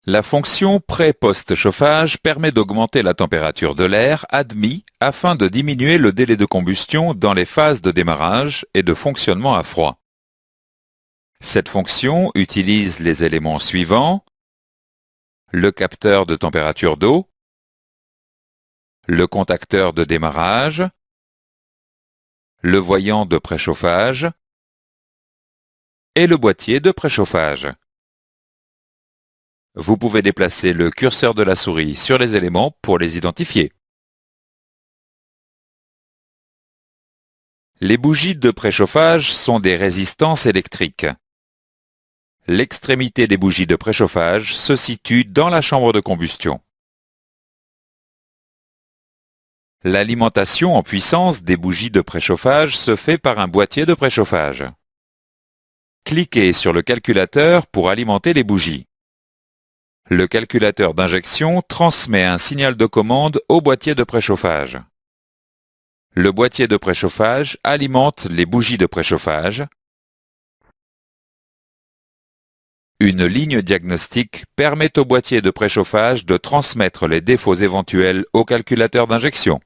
La fonction pré-post-chauffage permet d'augmenter la température de l'air admis afin de diminuer le délai de combustion dans les phases de démarrage et de fonctionnement à froid. Cette fonction utilise les éléments suivants: le capteur de température d'eau, le contacteur de démarrage, le voyant de préchauffage et le boîtier de préchauffage. Vous pouvez déplacer le curseur de la souris sur les éléments pour les identifier. Les bougies de préchauffage sont des résistances électriques. L'extrémité des bougies de préchauffage se situe dans la chambre de combustion. L'alimentation en puissance des bougies de préchauffage se fait par un boîtier de préchauffage. Cliquez sur le calculateur pour alimenter les bougies. Le calculateur d'injection transmet un signal de commande au boîtier de préchauffage. Le boîtier de préchauffage alimente les bougies de préchauffage. Une ligne diagnostique permet au boîtier de préchauffage de transmettre les défauts éventuels au calculateur d'injection.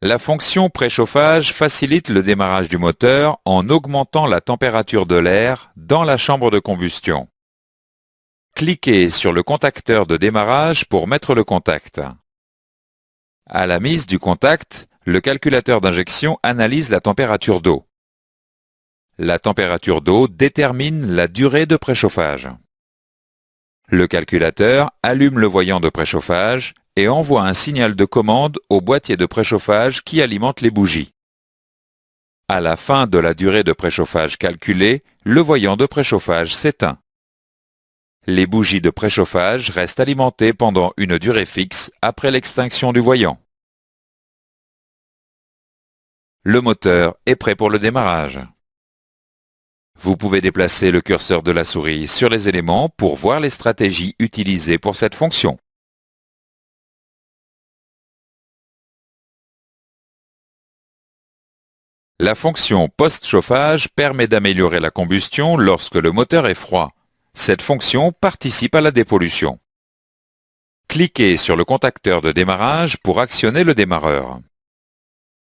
La fonction préchauffage facilite le démarrage du moteur en augmentant la température de l'air dans la chambre de combustion. Cliquez sur le contacteur de démarrage pour mettre le contact. À la mise du contact, le calculateur d'injection analyse la température d'eau. La température d'eau détermine la durée de préchauffage. Le calculateur allume le voyant de préchauffage et envoie un signal de commande au boîtier de préchauffage qui alimente les bougies. À la fin de la durée de préchauffage calculée, le voyant de préchauffage s'éteint. Les bougies de préchauffage restent alimentées pendant une durée fixe après l'extinction du voyant. Le moteur est prêt pour le démarrage. Vous pouvez déplacer le curseur de la souris sur les éléments pour voir les stratégies utilisées pour cette fonction. La fonction post-chauffage permet d'améliorer la combustion lorsque le moteur est froid. Cette fonction participe à la dépollution. Cliquez sur le contacteur de démarrage pour actionner le démarreur.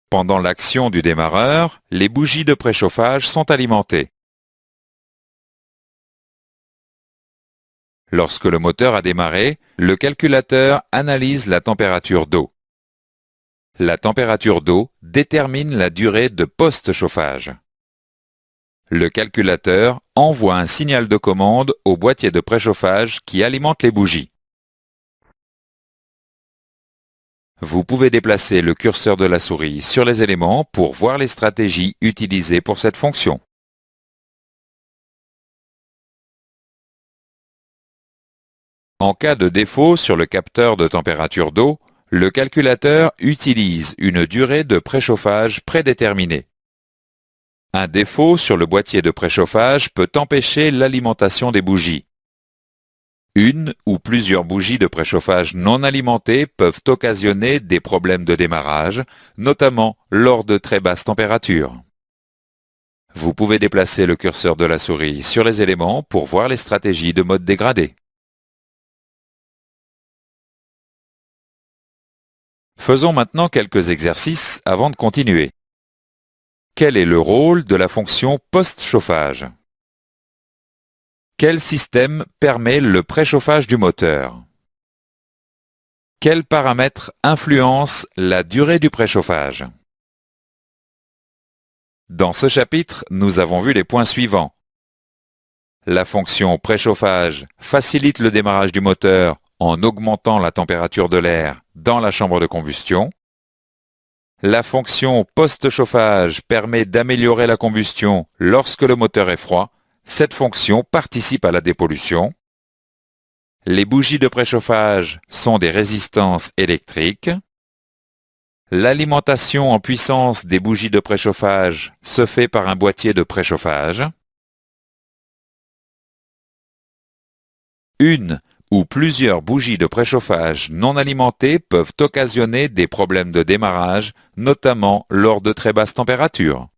Pendant l'action du démarreur, les bougies de préchauffage sont alimentées. Lorsque le moteur a démarré, le calculateur analyse la température d'eau. La température d'eau détermine la durée de post-chauffage. Le calculateur envoie un signal de commande au boîtier de préchauffage qui alimente les bougies. Vous pouvez déplacer le curseur de la souris sur les éléments pour voir les stratégies utilisées pour cette fonction. En cas de défaut sur le capteur de température d'eau, le calculateur utilise une durée de préchauffage prédéterminée. Un défaut sur le boîtier de préchauffage peut empêcher l'alimentation des bougies. Une ou plusieurs bougies de préchauffage non alimentées peuvent occasionner des problèmes de démarrage, notamment lors de très basses températures. Vous pouvez déplacer le curseur de la souris sur les éléments pour voir les stratégies de mode dégradé. Faisons maintenant quelques exercices avant de continuer. Quel est le rôle de la fonction post-chauffage? Quel système permet le préchauffage du moteur? Quels paramètres influencent la durée du préchauffage? Dans ce chapitre, nous avons vu les points suivants. La fonction préchauffage facilite le démarrage du moteur en augmentant la température de l'air dans la chambre de combustion. La fonction post-chauffage permet d'améliorer la combustion lorsque le moteur est froid. Cette fonction participe à la dépollution. Les bougies de préchauffage sont des résistances électriques. L'alimentation en puissance des bougies de préchauffage se fait par un boîtier de préchauffage. Une ou plusieurs bougies de préchauffage non alimentées peuvent occasionner des problèmes de démarrage, notamment lors de très basses températures.